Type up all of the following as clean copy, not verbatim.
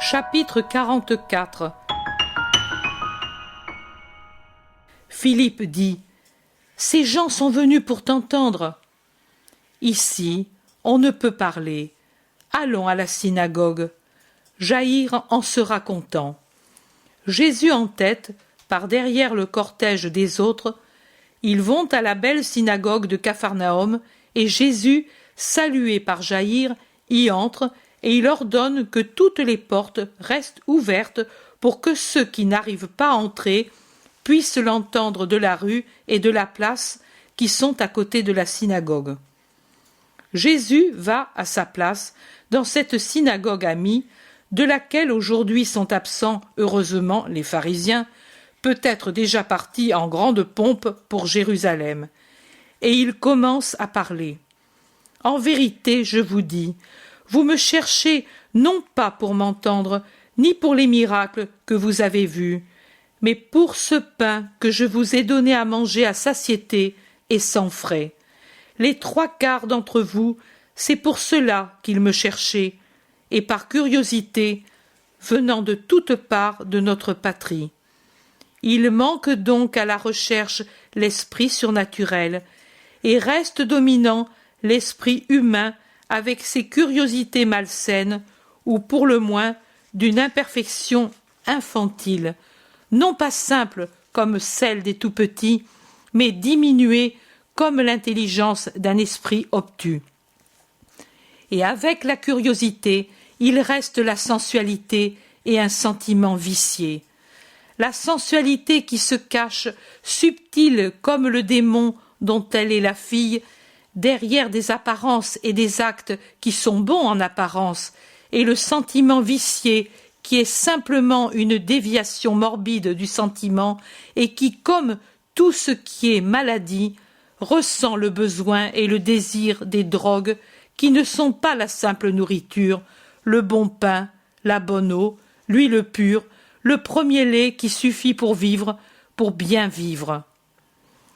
Chapitre 44. Philippe dit : Ces gens sont venus pour t'entendre. Ici, on ne peut parler. Allons à la synagogue. Jaïr en sera content. Jésus en tête, par derrière le cortège des autres, ils vont à la belle synagogue de Capharnaüm, et Jésus, salué par Jaïr, y entre, et il ordonne que toutes les portes restent ouvertes pour que ceux qui n'arrivent pas à entrer puissent l'entendre de la rue et de la place qui sont à côté de la synagogue. Jésus va à sa place dans cette synagogue amie, de laquelle aujourd'hui sont absents, heureusement, les pharisiens, peut-être déjà partis en grande pompe pour Jérusalem. Et il commence à parler. « En vérité, je vous dis, vous me cherchez non pas pour m'entendre, ni pour les miracles que vous avez vus, mais pour ce pain que je vous ai donné à manger à satiété et sans frais. Les 3/4 d'entre vous, c'est pour cela qu'ils me cherchaient, et par curiosité, venant de toutes parts de notre patrie. Il manque donc à la recherche l'esprit surnaturel, et reste dominant l'esprit humain avec ses curiosités malsaines, ou pour le moins d'une imperfection infantile, non pas simple comme celle des tout-petits, mais diminuée comme l'intelligence d'un esprit obtus. Et avec la curiosité, il reste la sensualité et un sentiment vicié. La sensualité qui se cache, subtile comme le démon dont elle est la fille, derrière des apparences et des actes qui sont bons en apparence, et le sentiment vicié qui est simplement une déviation morbide du sentiment et qui, comme tout ce qui est maladie, ressent le besoin et le désir des drogues qui ne sont pas la simple nourriture, le bon pain, la bonne eau, l'huile pure, le premier lait qui suffit pour vivre, pour bien vivre.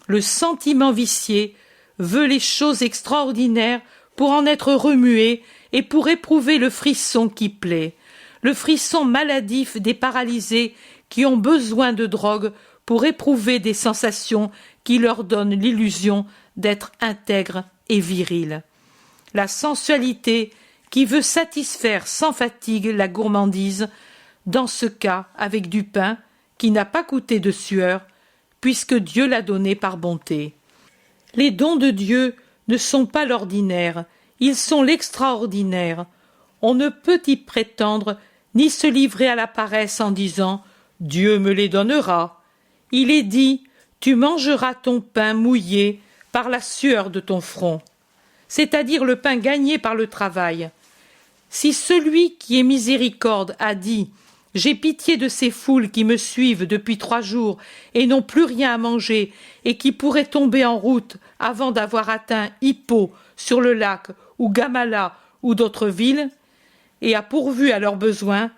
Le sentiment vicié veut les choses extraordinaires pour en être remué et pour éprouver le frisson qui plaît, le frisson maladif des paralysés qui ont besoin de drogue pour éprouver des sensations qui leur donnent l'illusion d'être intègres et virils. La sensualité qui veut satisfaire sans fatigue la gourmandise, dans ce cas avec du pain qui n'a pas coûté de sueur, puisque Dieu l'a donné par bonté. Les dons de Dieu ne sont pas l'ordinaire, ils sont l'extraordinaire. On ne peut y prétendre ni se livrer à la paresse en disant « Dieu me les donnera ». Il est dit « Tu mangeras ton pain mouillé par la sueur de ton front », c'est-à-dire le pain gagné par le travail. Si celui qui est miséricorde a dit « J'ai pitié de ces foules qui me suivent depuis 3 jours et n'ont plus rien à manger et qui pourraient tomber en route avant d'avoir atteint Hippo sur le lac ou Gamala ou d'autres villes, et a pourvu à leurs besoins,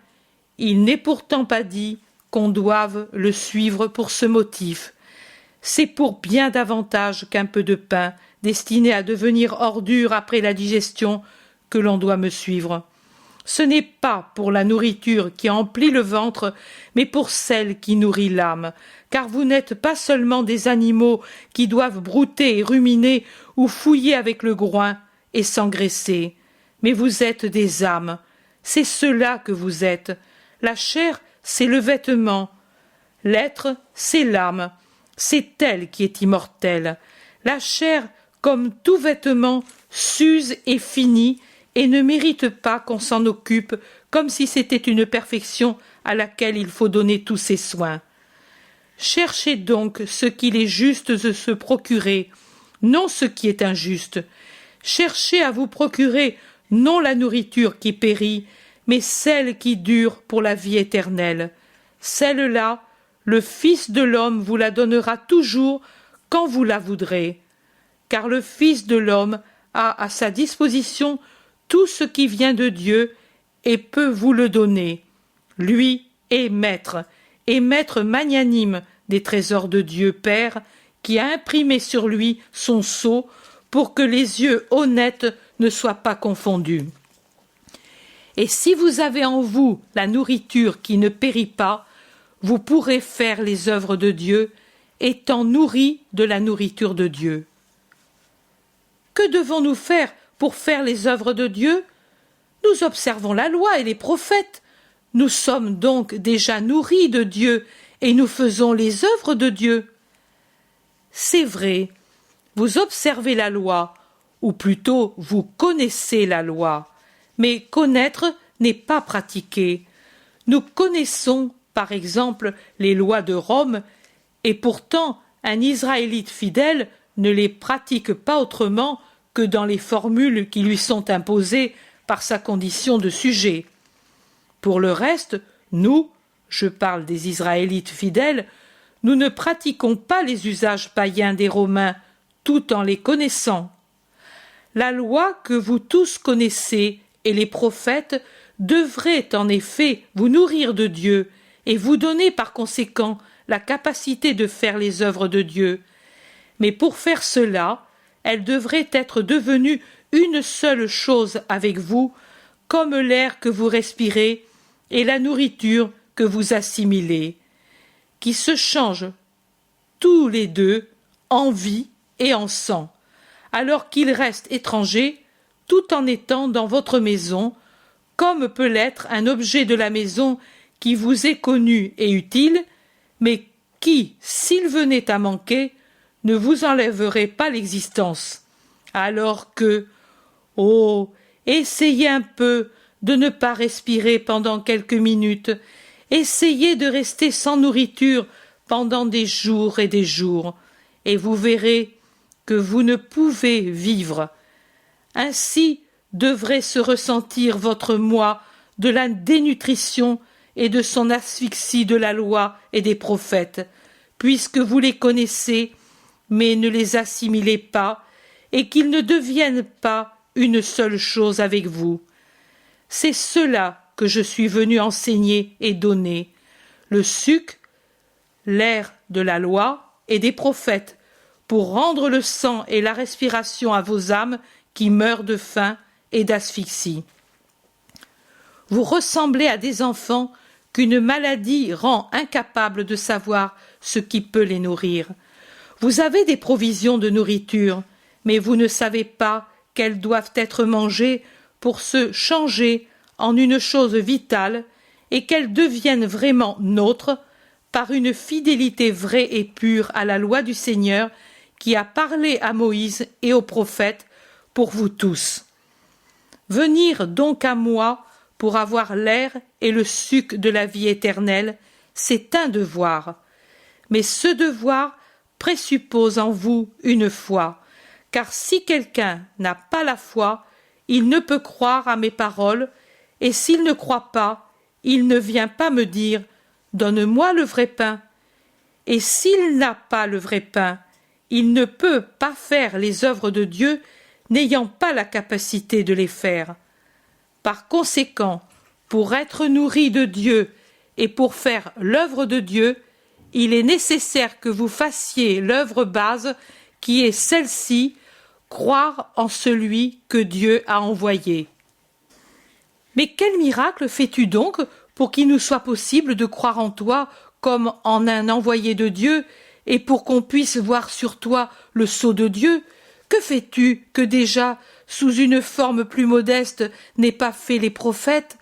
il n'est pourtant pas dit qu'on doive le suivre pour ce motif. C'est pour bien davantage qu'un peu de pain destiné à devenir ordure après la digestion que l'on doit me suivre. Ce n'est pas pour la nourriture qui emplit le ventre, mais pour celle qui nourrit l'âme, car vous n'êtes pas seulement des animaux qui doivent brouter et ruminer ou fouiller avec le groin et s'engraisser, mais vous êtes des âmes. C'est cela que vous êtes. La chair, c'est le vêtement. L'être, c'est l'âme. C'est elle qui est immortelle. La chair, comme tout vêtement, s'use et finit, et ne mérite pas qu'on s'en occupe comme si c'était une perfection à laquelle il faut donner tous ses soins. Cherchez donc ce qu'il est juste de se procurer, non ce qui est injuste. Cherchez à vous procurer non la nourriture qui périt, mais celle qui dure pour la vie éternelle. Celle-là, le Fils de l'homme vous la donnera toujours quand vous la voudrez. Car le Fils de l'homme a à sa disposition tout ce qui vient de Dieu et peut vous le donner. Lui est maître magnanime des trésors de Dieu Père, qui a imprimé sur lui son sceau pour que les yeux honnêtes ne soient pas confondus. Et si vous avez en vous la nourriture qui ne périt pas, vous pourrez faire les œuvres de Dieu, étant nourris de la nourriture de Dieu. Que devons-nous faire pour faire les œuvres de Dieu? Nous observons la loi et les prophètes. Nous sommes donc déjà nourris de Dieu et nous faisons les œuvres de Dieu. C'est vrai, vous observez la loi, ou plutôt vous connaissez la loi, mais connaître n'est pas pratiquer. Nous connaissons, par exemple, les lois de Rome, et pourtant un Israélite fidèle ne les pratique pas autrement que dans les formules qui lui sont imposées par sa condition de sujet. Pour le reste, nous, je parle des Israélites fidèles, nous ne pratiquons pas les usages païens des Romains, tout en les connaissant. La loi que vous tous connaissez et les prophètes devraient en effet vous nourrir de Dieu et vous donner par conséquent la capacité de faire les œuvres de Dieu. Mais pour faire cela, elles devraient être devenues une seule chose avec vous, comme l'air que vous respirez et la nourriture que vous assimilez, qui se changent tous les deux en vie et en sang, alors qu'ils restent étrangers tout en étant dans votre maison, comme peut l'être un objet de la maison qui vous est connu et utile, mais qui, s'il venait à manquer, ne vous enlèverait pas l'existence. Alors que, oh, essayez un peu de ne pas respirer pendant quelques minutes, essayez de rester sans nourriture pendant des jours, et vous verrez que vous ne pouvez vivre. Ainsi devrait se ressentir votre moi de la dénutrition et de son asphyxie de la loi et des prophètes, puisque vous les connaissez, mais ne les assimilez pas, et qu'ils ne deviennent pas une seule chose avec vous. C'est cela que je suis venu enseigner et donner, le suc, l'air de la loi et des prophètes, pour rendre le sang et la respiration à vos âmes qui meurent de faim et d'asphyxie. Vous ressemblez à des enfants qu'une maladie rend incapables de savoir ce qui peut les nourrir. Vous avez des provisions de nourriture, mais vous ne savez pas qu'elles doivent être mangées pour se changer en une chose vitale et qu'elles deviennent vraiment nôtres par une fidélité vraie et pure à la loi du Seigneur qui a parlé à Moïse et aux prophètes pour vous tous. Venir donc à moi pour avoir l'air et le suc de la vie éternelle, c'est un devoir. Mais ce devoir présuppose en vous une foi, car si quelqu'un n'a pas la foi, il ne peut croire à mes paroles, et s'il ne croit pas, il ne vient pas me dire « Donne-moi le vrai pain ». Et s'il n'a pas le vrai pain, il ne peut pas faire les œuvres de Dieu, n'ayant pas la capacité de les faire. Par conséquent, pour être nourri de Dieu et pour faire l'œuvre de Dieu, il est nécessaire que vous fassiez l'œuvre base qui est celle-ci, croire en celui que Dieu a envoyé. Mais quel miracle fais-tu donc pour qu'il nous soit possible de croire en toi comme en un envoyé de Dieu et pour qu'on puisse voir sur toi le sceau de Dieu? Que fais-tu que déjà, sous une forme plus modeste, n'aient pas fait les prophètes?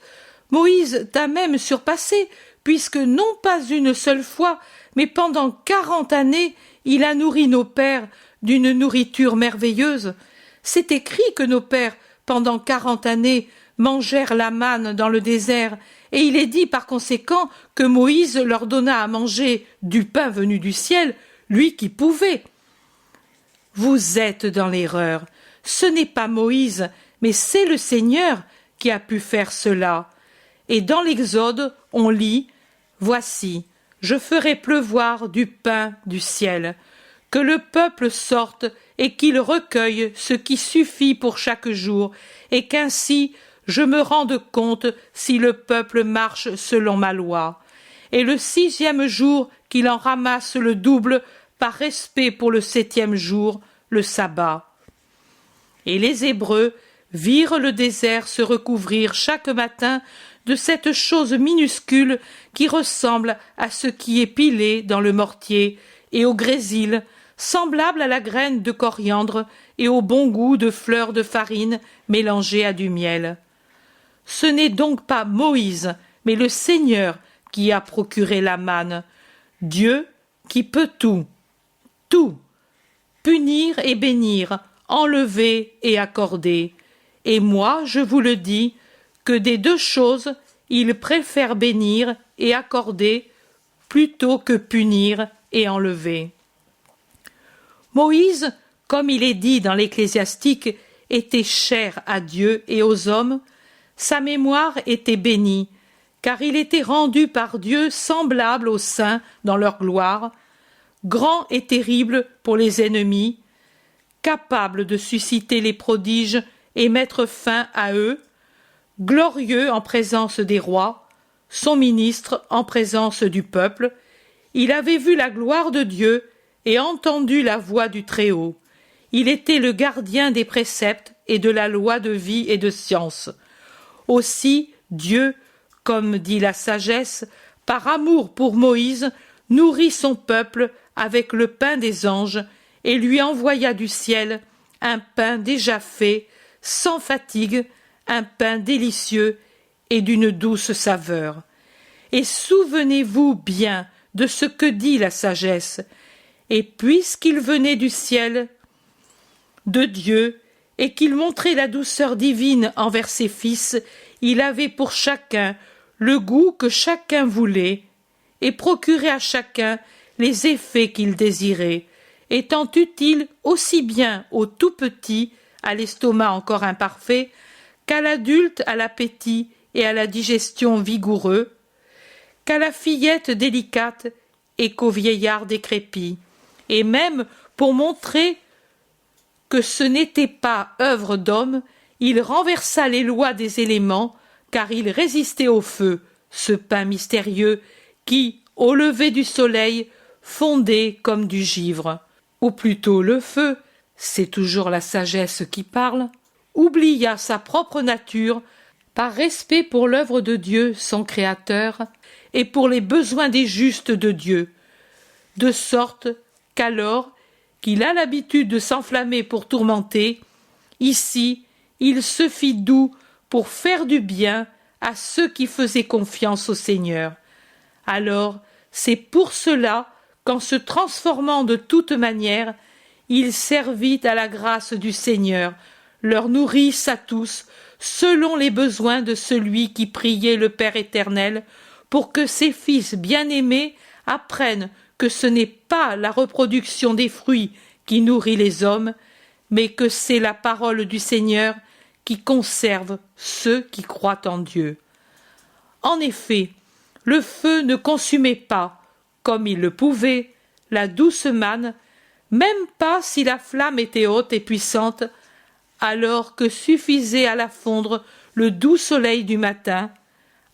Moïse t'a même surpassé, puisque non pas une seule fois, mais pendant 40 années, il a nourri nos pères d'une nourriture merveilleuse. C'est écrit que nos pères, pendant 40 années, mangèrent la manne dans le désert, et il est dit par conséquent que Moïse leur donna à manger du pain venu du ciel, lui qui pouvait. Vous êtes dans l'erreur. Ce n'est pas Moïse, mais c'est le Seigneur qui a pu faire cela. Et dans l'Exode, on lit « Voici, je ferai pleuvoir du pain du ciel, que le peuple sorte et qu'il recueille ce qui suffit pour chaque jour, et qu'ainsi je me rende compte si le peuple marche selon ma loi. Et le 6e jour, qu'il en ramasse le double, par respect pour le 7e jour, le sabbat. » Et les Hébreux virent le désert se recouvrir chaque matin de cette chose minuscule qui ressemble à ce qui est pilé dans le mortier et au grésil, semblable à la graine de coriandre et au bon goût de fleurs de farine mélangées à du miel. Ce n'est donc pas Moïse, mais le Seigneur qui a procuré la manne, Dieu qui peut tout, punir et bénir, enlever et accorder. Et moi, je vous le dis, que des deux choses, il préfère bénir et accorder plutôt que punir et enlever. Moïse, comme il est dit dans l'Ecclésiastique, était cher à Dieu et aux hommes, sa mémoire était bénie, car il était rendu par Dieu semblable aux saints dans leur gloire, grand et terrible pour les ennemis, capable de susciter les prodiges et mettre fin à eux, glorieux en présence des rois, son ministre en présence du peuple, il avait vu la gloire de Dieu et entendu la voix du Très-Haut. Il était le gardien des préceptes et de la loi de vie et de science. Aussi Dieu, comme dit la sagesse, par amour pour Moïse, nourrit son peuple avec le pain des anges et lui envoya du ciel un pain déjà fait, sans fatigue, un pain délicieux et d'une douce saveur. Et souvenez-vous bien de ce que dit la sagesse. Et puisqu'il venait du ciel, de Dieu, et qu'il montrait la douceur divine envers ses fils, il avait pour chacun le goût que chacun voulait, et procurait à chacun les effets qu'il désirait, étant utile aussi bien au tout petit, à l'estomac encore imparfait, qu'à l'adulte à l'appétit et à la digestion vigoureux, qu'à la fillette délicate et qu'au vieillard décrépit, et même pour montrer que ce n'était pas œuvre d'homme, il renversa les lois des éléments, car il résistait au feu, ce pain mystérieux qui, au lever du soleil, fondait comme du givre. Ou plutôt le feu, c'est toujours la sagesse qui parle, oublia sa propre nature par respect pour l'œuvre de Dieu, son Créateur, et pour les besoins des justes de Dieu, de sorte qu'alors qu'il a l'habitude de s'enflammer pour tourmenter, ici il se fit doux pour faire du bien à ceux qui faisaient confiance au Seigneur. Alors c'est pour cela qu'en se transformant de toute manière, il servit à la grâce du Seigneur, leur nourrisse à tous, selon les besoins de celui qui priait le Père éternel, pour que ses fils bien-aimés apprennent que ce n'est pas la reproduction des fruits qui nourrit les hommes, mais que c'est la parole du Seigneur qui conserve ceux qui croient en Dieu. En effet, le feu ne consumait pas, comme il le pouvait, la douce manne, même pas si la flamme était haute et puissante, alors que suffisait à la fondre le doux soleil du matin,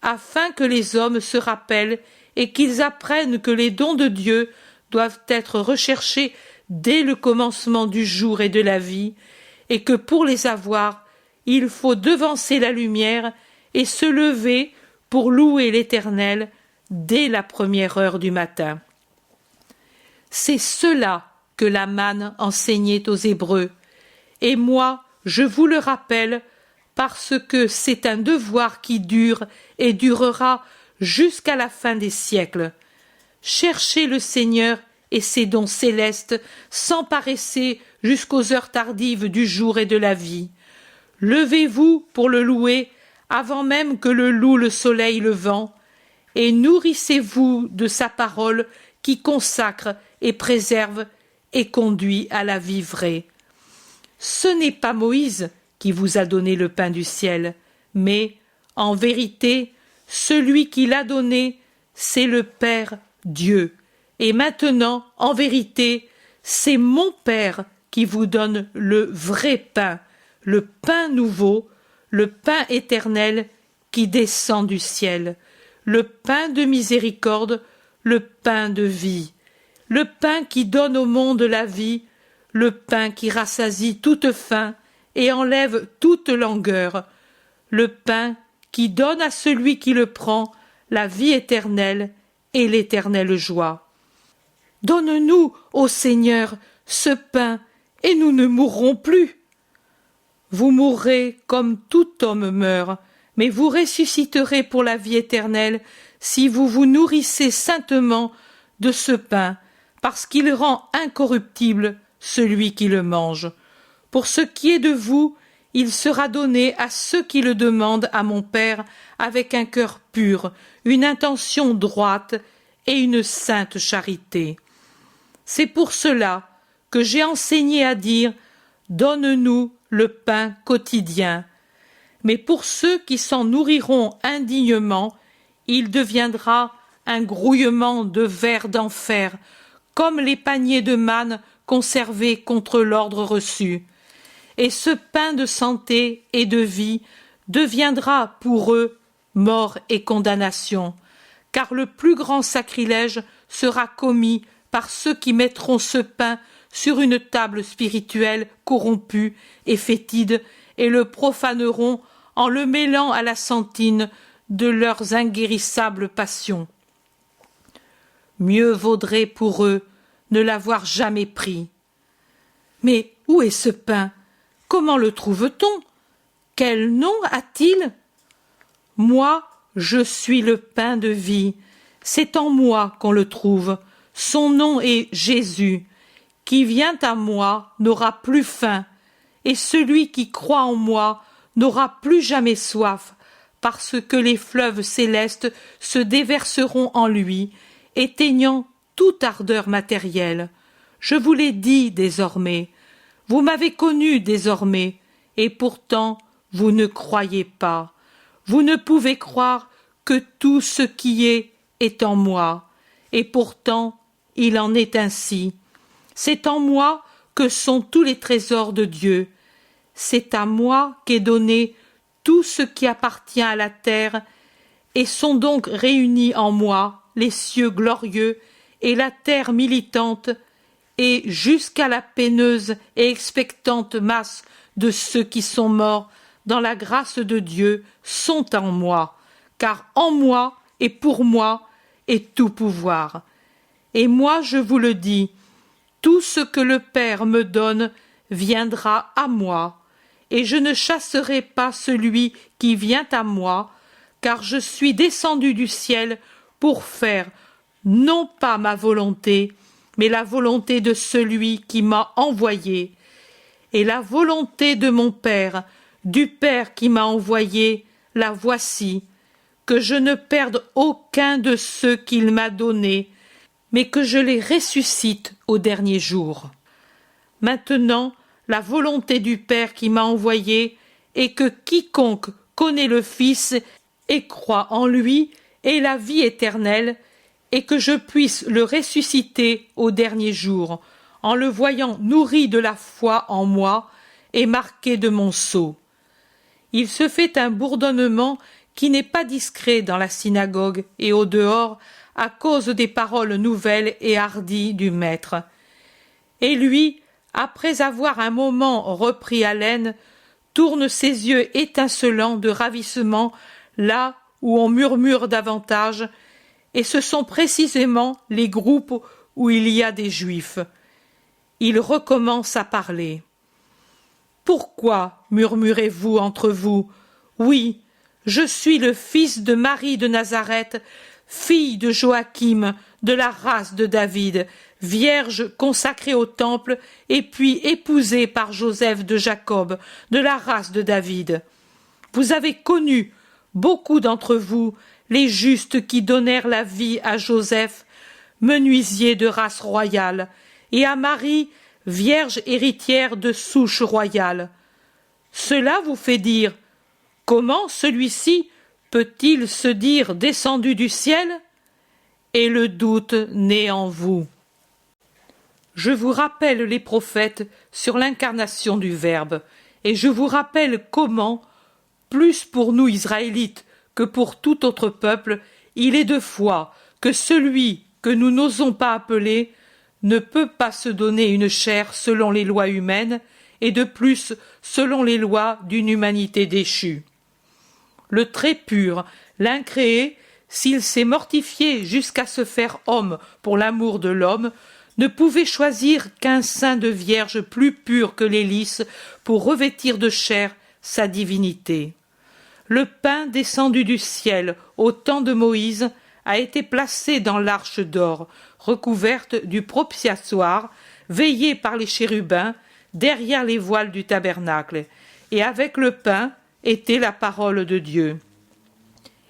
afin que les hommes se rappellent et qu'ils apprennent que les dons de Dieu doivent être recherchés dès le commencement du jour et de la vie, et que pour les avoir, il faut devancer la lumière et se lever pour louer l'Éternel dès la première heure du matin. C'est cela que la manne enseignait aux Hébreux, et moi je vous le rappelle parce que c'est un devoir qui dure et durera jusqu'à la fin des siècles. Cherchez le Seigneur et ses dons célestes sans paresser jusqu'aux heures tardives du jour et de la vie. Levez-vous pour le louer avant même que le loue le soleil levant, et nourrissez-vous de sa parole qui consacre et préserve et conduit à la vie vraie. Ce n'est pas Moïse qui vous a donné le pain du ciel, mais, en vérité, celui qui l'a donné, c'est le Père Dieu. Et maintenant, en vérité, c'est mon Père qui vous donne le vrai pain, le pain nouveau, le pain éternel qui descend du ciel, le pain de miséricorde, le pain de vie, le pain qui donne au monde la vie, le pain qui rassasie toute faim et enlève toute langueur, le pain qui donne à celui qui le prend la vie éternelle et l'éternelle joie. Donne-nous, ô Seigneur, ce pain, et nous ne mourrons plus. Vous mourrez comme tout homme meurt, mais vous ressusciterez pour la vie éternelle si vous vous nourrissez saintement de ce pain, parce qu'il rend incorruptible celui qui le mange. Pour ce qui est de vous, il sera donné à ceux qui le demandent à mon Père avec un cœur pur, une intention droite et une sainte charité. C'est pour cela que j'ai enseigné à dire « Donne-nous le pain quotidien ». Mais pour ceux qui s'en nourriront indignement, il deviendra un grouillement de vers d'enfer, comme les paniers de manne conservés contre l'ordre reçu. Et ce pain de santé et de vie deviendra pour eux mort et condamnation, car le plus grand sacrilège sera commis par ceux qui mettront ce pain sur une table spirituelle corrompue et fétide et le profaneront en le mêlant à la sentine de leurs inguérissables passions. Mieux vaudrait pour eux ne l'avoir jamais pris. Mais où est ce pain? Comment le trouve-t-on? Quel nom a-t-il? Moi, je suis le pain de vie. C'est en moi qu'on le trouve. Son nom est Jésus. Qui vient à moi n'aura plus faim, et celui qui croit en moi n'aura plus jamais soif, parce que les fleuves célestes se déverseront en lui, éteignant toute ardeur matérielle. Je vous l'ai dit désormais. Vous m'avez connu désormais, et pourtant vous ne croyez pas. Vous ne pouvez croire que tout ce qui est en moi, et pourtant il en est ainsi. C'est en moi que sont tous les trésors de Dieu. C'est à moi qu'est donné tout ce qui appartient à la terre, et sont donc réunis en moi les cieux glorieux et la terre militante, et jusqu'à la peineuse et expectante masse de ceux qui sont morts dans la grâce de Dieu sont en moi, car en moi et pour moi est tout pouvoir. Et moi je vous le dis, tout ce que le Père me donne viendra à moi, et je ne chasserai pas celui qui vient à moi, car je suis descendu du ciel pour faire non pas ma volonté, mais la volonté de celui qui m'a envoyé. Et la volonté de mon Père, du Père qui m'a envoyé, la voici, que je ne perde aucun de ceux qu'il m'a donnés, mais que je les ressuscite au dernier jour. Maintenant, la volonté du Père qui m'a envoyé est que quiconque connaît le Fils et croit en lui ait la vie éternelle, et que je puisse le ressusciter au dernier jour, en le voyant nourri de la foi en moi et marqué de mon sceau. Il se fait un bourdonnement qui n'est pas discret dans la synagogue et au dehors à cause des paroles nouvelles et hardies du Maître. Et lui, après avoir un moment repris haleine, tourne ses yeux étincelants de ravissement là où on murmure davantage, et ce sont précisément les groupes où il y a des Juifs. Il recommence à parler. « Pourquoi murmurez-vous entre vous? Oui, je suis le fils de Marie de Nazareth, fille de Joachim, de la race de David, vierge consacrée au temple, et puis épousée par Joseph de Jacob, de la race de David. Vous avez connu, beaucoup d'entre vous, les justes qui donnèrent la vie à Joseph, menuisier de race royale, et à Marie, vierge héritière de souche royale. Cela vous fait dire, comment celui-ci peut-il se dire descendu du ciel? Et le doute naît en vous. Je vous rappelle les prophètes sur l'incarnation du Verbe, et je vous rappelle comment, plus pour nous Israélites que pour tout autre peuple, il est de foi que celui que nous n'osons pas appeler ne peut pas se donner une chair selon les lois humaines, et de plus selon les lois d'une humanité déchue. Le très pur, l'incréé, s'il s'est mortifié jusqu'à se faire homme pour l'amour de l'homme, ne pouvait choisir qu'un sein de vierge plus pur que les lys pour revêtir de chair sa divinité. Le pain descendu du ciel au temps de Moïse a été placé dans l'arche d'or, recouverte du propitiatoire, veillée par les chérubins, derrière les voiles du tabernacle, et avec le pain était la parole de Dieu.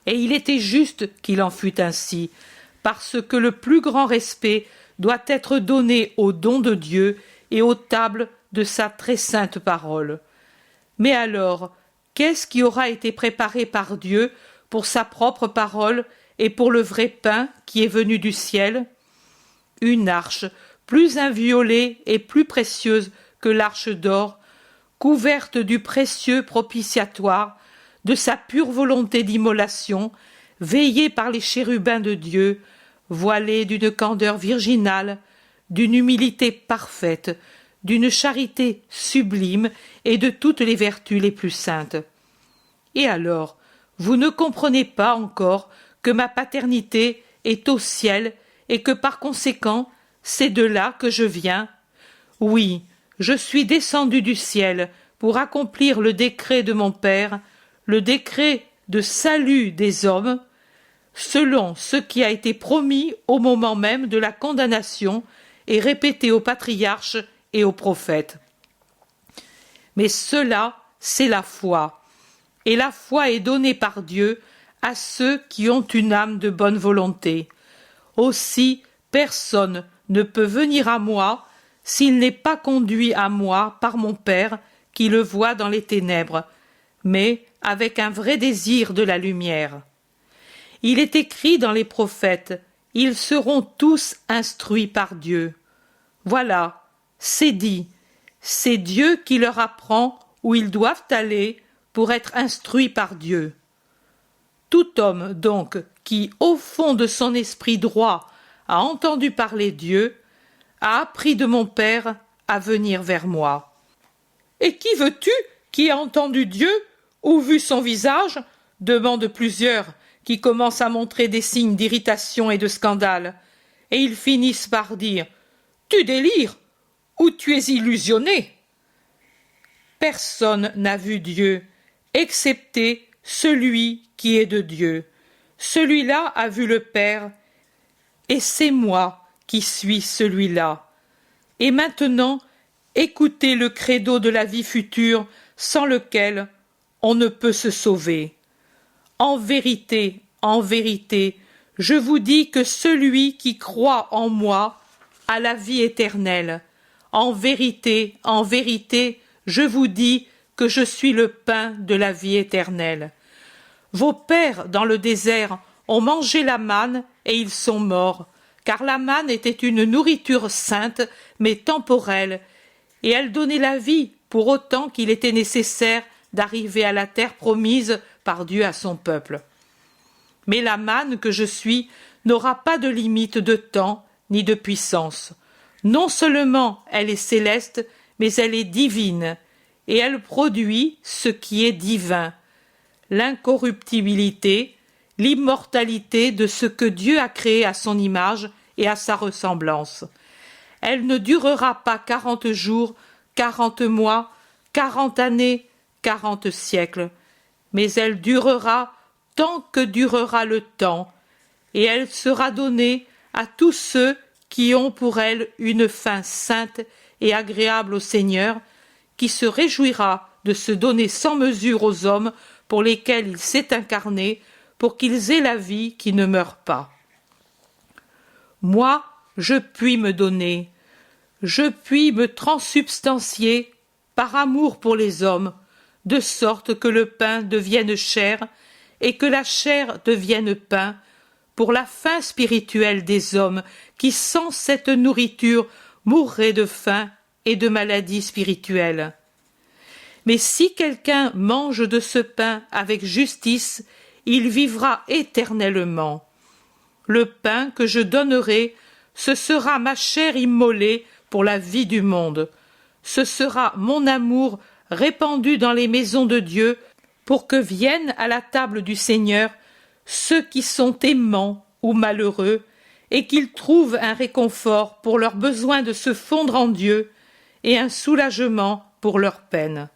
Et il était juste qu'il en fût ainsi, parce que le plus grand respect doit être donné au don de Dieu et aux tables de sa très sainte parole. Mais alors, qu'est-ce qui aura été préparé par Dieu pour sa propre parole et pour le vrai pain qui est venu du ciel? Une arche, plus inviolée et plus précieuse que l'arche d'or, couverte du précieux propitiatoire, de sa pure volonté d'immolation, veillée par les chérubins de Dieu, voilée d'une candeur virginale, d'une humilité parfaite, d'une charité sublime et de toutes les vertus les plus saintes. Et alors, vous ne comprenez pas encore que ma paternité est au ciel et que par conséquent, c'est de là que je viens? Oui, je suis descendu du ciel pour accomplir le décret de mon Père, le décret de salut des hommes, selon ce qui a été promis au moment même de la condamnation et répété aux patriarches et aux prophètes. Mais cela, c'est la foi, et la foi est donnée par Dieu à ceux qui ont une âme de bonne volonté. Aussi, personne ne peut venir à moi s'il n'est pas conduit à moi par mon Père qui le voit dans les ténèbres, mais avec un vrai désir de la lumière. Il est écrit dans les prophètes, ils seront tous instruits par Dieu. Voilà, c'est dit, c'est Dieu qui leur apprend où ils doivent aller pour être instruits par Dieu. Tout homme, donc, qui, au fond de son esprit droit, a entendu parler Dieu, a appris de mon Père à venir vers moi. Et qui veux-tu qui a entendu Dieu ou vu son visage? Demandent plusieurs, qui commencent à montrer des signes d'irritation et de scandale, et ils finissent par dire « Tu délires ou tu es illusionné ?» Personne n'a vu Dieu, excepté celui qui est de Dieu. Celui-là a vu le Père, et c'est moi qui suis celui-là. Et maintenant, écoutez le credo de la vie future sans lequel on ne peut se sauver. En vérité, je vous dis que celui qui croit en moi a la vie éternelle. En vérité, je vous dis que je suis le pain de la vie éternelle. Vos pères, dans le désert, ont mangé la manne et ils sont morts, car la manne était une nourriture sainte, mais temporelle, et elle donnait la vie pour autant qu'il était nécessaire d'arriver à la terre promise par Dieu à son peuple. Mais la manne que je suis n'aura pas de limite de temps ni de puissance. Non seulement elle est céleste, mais elle est divine, et elle produit ce qui est divin, l'incorruptibilité, l'immortalité de ce que Dieu a créé à son image et à sa ressemblance. Elle ne durera pas 40 jours, 40 mois, 40 années, 40 siècles, mais elle durera tant que durera le temps, et elle sera donnée à tous ceux qui ont pour elle une fin sainte et agréable au Seigneur, qui se réjouira de se donner sans mesure aux hommes pour lesquels il s'est incarné, pour qu'ils aient la vie qui ne meurt pas. Moi, je puis me donner, je puis me transsubstancier par amour pour les hommes, de sorte que le pain devienne chair et que la chair devienne pain, pour la faim spirituelle des hommes qui, sans cette nourriture, mourraient de faim et de maladie spirituelle. Mais si quelqu'un mange de ce pain avec justice, il vivra éternellement. Le pain que je donnerai, ce sera ma chair immolée pour la vie du monde. ce sera mon amour répandu dans les maisons de Dieu, pour que viennent à la table du Seigneur ceux qui sont aimants ou malheureux, et qu'ils trouvent un réconfort pour leur besoin de se fondre en Dieu, et un soulagement pour leur peine.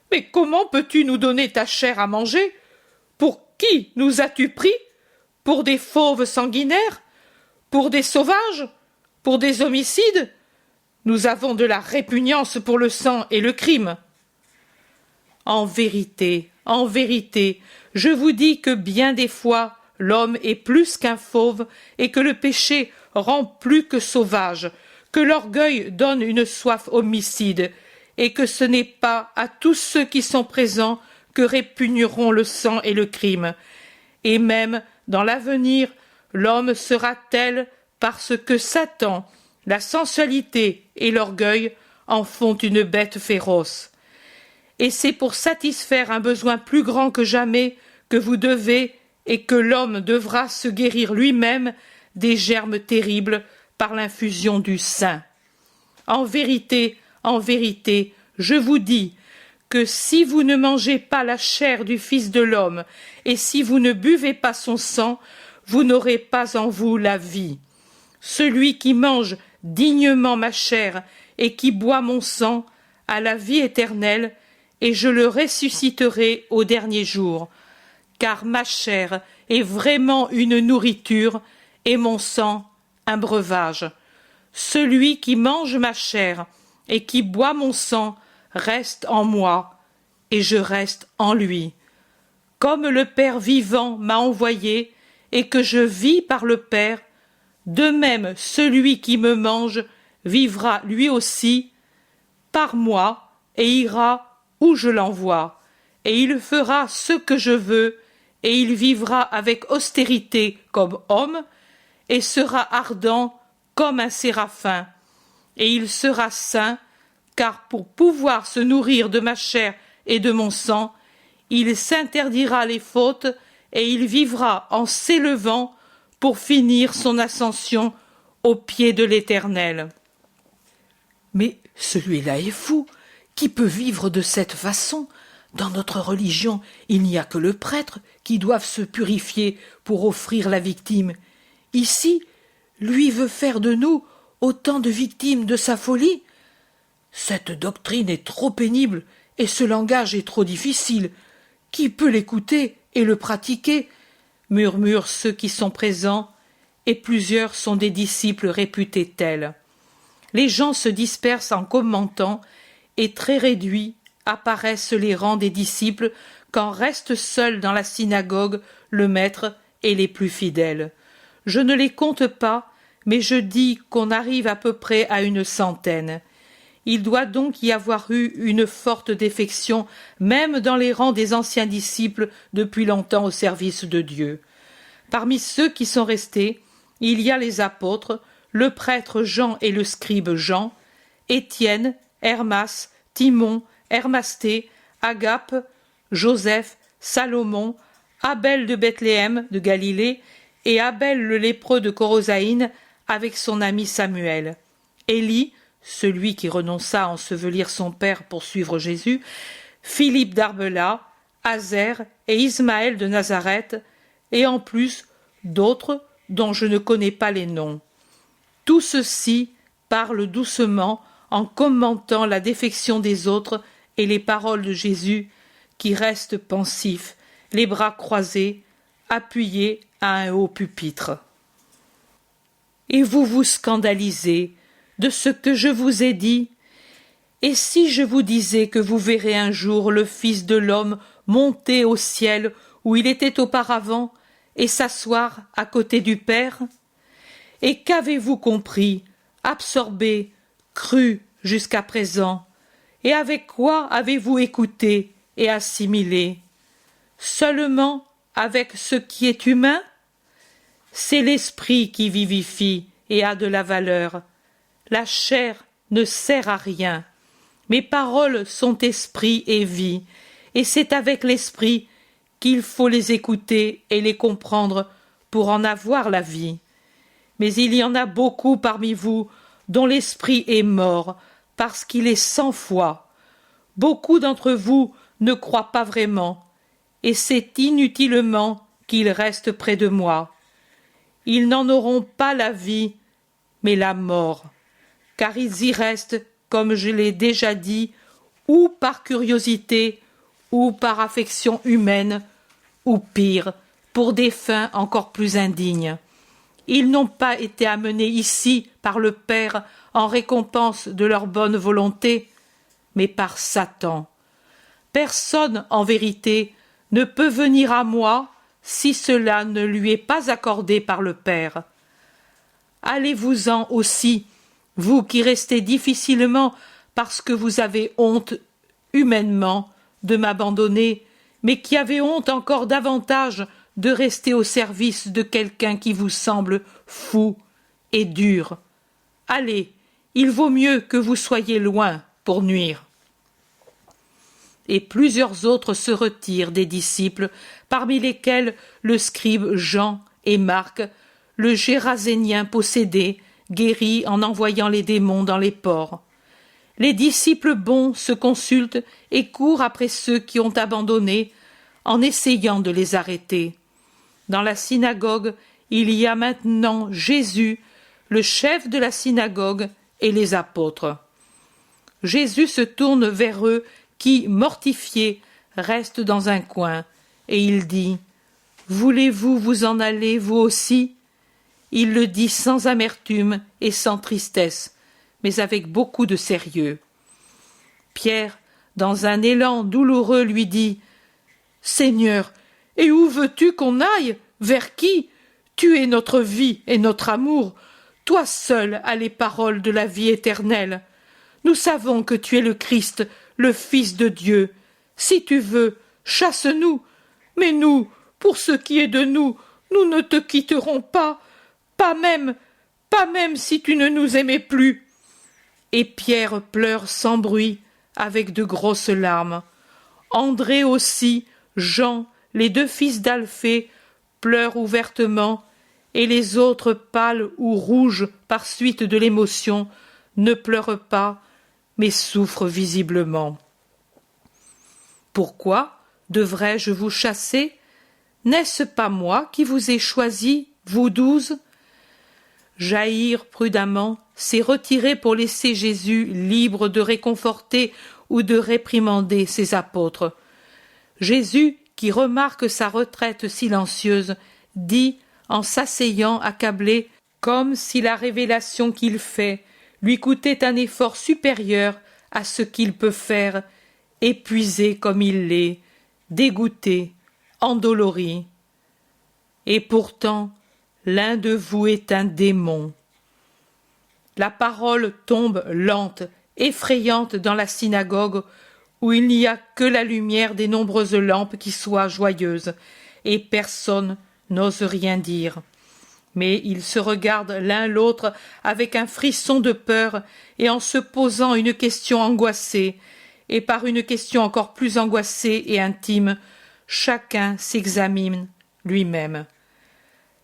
Mais comment peux-tu nous donner ta chair à manger? Pour qui nous as-tu pris? Pour des fauves sanguinaires? Pour des sauvages? Pour des homicides? Nous avons de la répugnance pour le sang et le crime. En vérité, je vous dis que bien des fois l'homme est plus qu'un fauve et que le péché rend plus que sauvage, que l'orgueil donne une soif homicide, et que ce n'est pas à tous ceux qui sont présents que répugneront le sang et le crime. Et même dans l'avenir, l'homme sera tel parce que Satan, la sensualité et l'orgueil en font une bête féroce. Et c'est pour satisfaire un besoin plus grand que jamais que vous devez et que l'homme devra se guérir lui-même des germes terribles par l'infusion du Saint. En vérité, je vous dis que si vous ne mangez pas la chair du Fils de l'homme et si vous ne buvez pas son sang, vous n'aurez pas en vous la vie. Celui qui mange dignement ma chair et qui boit mon sang a la vie éternelle, et je le ressusciterai au dernier jour. Car ma chair est vraiment une nourriture et mon sang un breuvage. Celui qui mange ma chair et qui boit mon sang reste en moi, et je reste en lui. Comme le Père vivant m'a envoyé, et que je vis par le Père, de même celui qui me mange vivra lui aussi par moi, et ira où je l'envoie, et il fera ce que je veux, et il vivra avec austérité comme homme, et sera ardent comme un séraphin, et il sera saint, car pour pouvoir se nourrir de ma chair et de mon sang, il s'interdira les fautes, et il vivra en s'élevant pour finir son ascension au pied de l'Éternel. Mais celui-là est fou. Qui peut vivre de cette façon? Dans notre religion, il n'y a que le prêtre qui doive se purifier pour offrir la victime. Ici, lui veut faire de nous autant de victimes de sa folie. Cette doctrine est trop pénible et ce langage est trop difficile. Qui peut l'écouter et le pratiquer? Murmurent ceux qui sont présents, et plusieurs sont des disciples réputés tels. Les gens se dispersent en commentant, et très réduits apparaissent les rangs des disciples quand restent seuls dans la synagogue le maître et les plus fidèles. Je ne les compte pas, mais je dis qu'on arrive à peu près à 100. Il doit donc y avoir eu une forte défection, même dans les rangs des anciens disciples depuis longtemps au service de Dieu. Parmi ceux qui sont restés, il y a les apôtres, le prêtre Jean et le scribe Jean, Étienne, Hermas, Timon, Hermasté, Agape, Joseph, Salomon, Abel de Bethléem de Galilée et Abel le lépreux de Corosaïne avec son ami Samuel. Élie, celui qui renonça à ensevelir son père pour suivre Jésus, Philippe d'Arbela, Azer et Ismaël de Nazareth, et en plus d'autres dont je ne connais pas les noms. Tout ceci parle doucement en commentant la défection des autres et les paroles de Jésus qui reste pensif, les bras croisés, appuyé à un haut pupitre. Et vous vous scandalisez de ce que je vous ai dit? Et si je vous disais que vous verrez un jour le Fils de l'homme monter au ciel où il était auparavant et s'asseoir à côté du Père? Et qu'avez-vous compris, absorbé, cru jusqu'à présent? Et avec quoi avez-vous écouté et assimilé? Seulement avec ce qui est humain? C'est l'esprit qui vivifie et a de la valeur. La chair ne sert à rien. Mes paroles sont esprit et vie, et c'est avec l'esprit qu'il faut les écouter et les comprendre pour en avoir la vie. Mais il y en a beaucoup parmi vous dont l'esprit est mort, parce qu'il est sans foi. Beaucoup d'entre vous ne croient pas vraiment, et c'est inutilement qu'ils restent près de moi. Ils n'en auront pas la vie, mais la mort, car ils y restent, comme je l'ai déjà dit, ou par curiosité, ou par affection humaine, ou pire, pour des fins encore plus indignes. Ils n'ont pas été amenés ici par le Père en récompense de leur bonne volonté, mais par Satan. Personne, en vérité, ne peut venir à moi si cela ne lui est pas accordé par le Père. Allez-vous-en aussi, vous qui restez difficilement parce que vous avez honte humainement de m'abandonner, mais qui avez honte encore davantage de rester au service de quelqu'un qui vous semble fou et dur. Allez, il vaut mieux que vous soyez loin pour nuire. Et plusieurs autres se retirent des disciples, parmi lesquels le scribe Jean et Marc, le Gérasénien possédé, guéri en envoyant les démons dans les porcs. Les disciples bons se consultent et courent après ceux qui ont abandonné, en essayant de les arrêter. Dans la synagogue, il y a maintenant Jésus, le chef de la synagogue, et les apôtres. Jésus se tourne vers eux qui, mortifiés, restent dans un coin, et il dit « Voulez-vous vous en aller, vous aussi ?» Il le dit sans amertume et sans tristesse, mais avec beaucoup de sérieux. Pierre, dans un élan douloureux, lui dit « Seigneur, et où veux-tu qu'on aille? Vers qui? Tu es notre vie et notre amour. Toi seul as les paroles de la vie éternelle. Nous savons que tu es le Christ, le Fils de Dieu. Si tu veux, chasse-nous. Mais nous, pour ce qui est de nous, nous ne te quitterons pas, pas même si tu ne nous aimais plus. » Et Pierre pleure sans bruit, avec de grosses larmes. André aussi, Jean, les deux fils d'Alphée, pleurent ouvertement, et les autres, pâles ou rouges par suite de l'émotion, ne pleurent pas, mais souffrent visiblement. Pourquoi devrais-je vous chasser? N'est-ce pas moi qui vous ai choisis, vous 12? Jaïr, prudemment, s'est retiré pour laisser Jésus libre de réconforter ou de réprimander ses apôtres. Jésus, qui remarque sa retraite silencieuse, dit, en s'asseyant accablé, comme si la révélation qu'il fait lui coûtait un effort supérieur à ce qu'il peut faire, épuisé comme il l'est, dégoûté, endolori. Et pourtant, l'un de vous est un démon. La parole tombe lente, effrayante dans la synagogue, où il n'y a que la lumière des nombreuses lampes qui soit joyeuse, et personne n'ose rien dire. Mais ils se regardent l'un l'autre avec un frisson de peur et en se posant une question angoissée, et par une question encore plus angoissée et intime, chacun s'examine lui-même.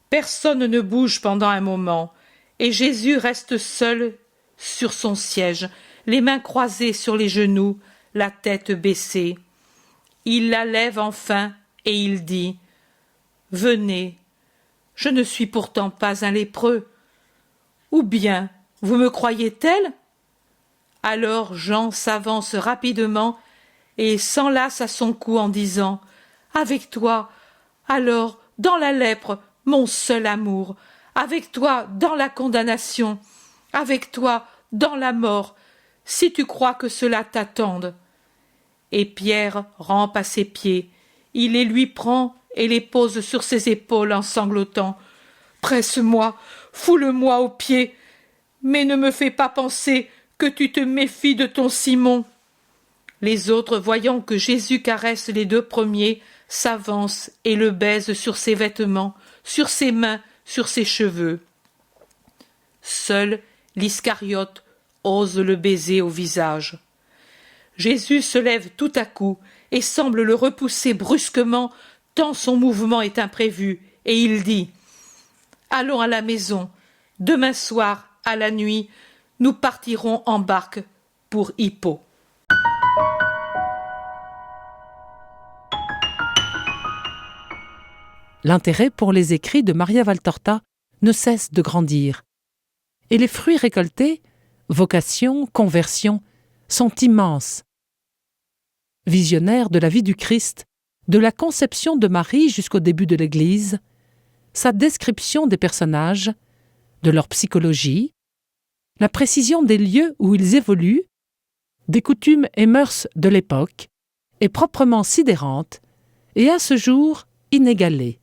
Personne ne bouge pendant un moment, et Jésus reste seul sur son siège, les mains croisées sur les genoux, la tête baissée. Il la lève enfin et il dit « Venez, je ne suis pourtant pas un lépreux. Ou bien, vous me croyez tel ?» Alors Jean s'avance rapidement et s'enlace à son cou en disant « Avec toi, alors, dans la lèpre, mon seul amour, avec toi dans la condamnation, avec toi dans la mort, si tu crois que cela t'attende. » Et Pierre rampe à ses pieds, il les lui prend et les pose sur ses épaules en sanglotant. « Presse-moi, foule-moi aux pieds, mais ne me fais pas penser que tu te méfies de ton Simon. » Les autres, voyant que Jésus caresse les deux premiers, s'avancent et le baisent sur ses vêtements, sur ses mains, sur ses cheveux. Seul l'Iscariote ose le baiser au visage. Jésus se lève tout à coup et semble le repousser brusquement, tant son mouvement est imprévu, et il dit « Allons à la maison. Demain soir, à la nuit, nous partirons en barque pour Hippo. L'intérêt pour les écrits de Maria Valtorta ne cesse de grandir. Et les fruits récoltés, vocation, conversion, sont immenses. Visionnaire de la vie du Christ, de la conception de Marie jusqu'au début de l'Église, sa description des personnages, de leur psychologie, la précision des lieux où ils évoluent, des coutumes et mœurs de l'époque, est proprement sidérante et à ce jour inégalée.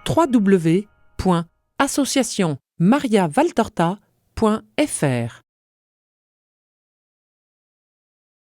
www.associationmariavaltorta.fr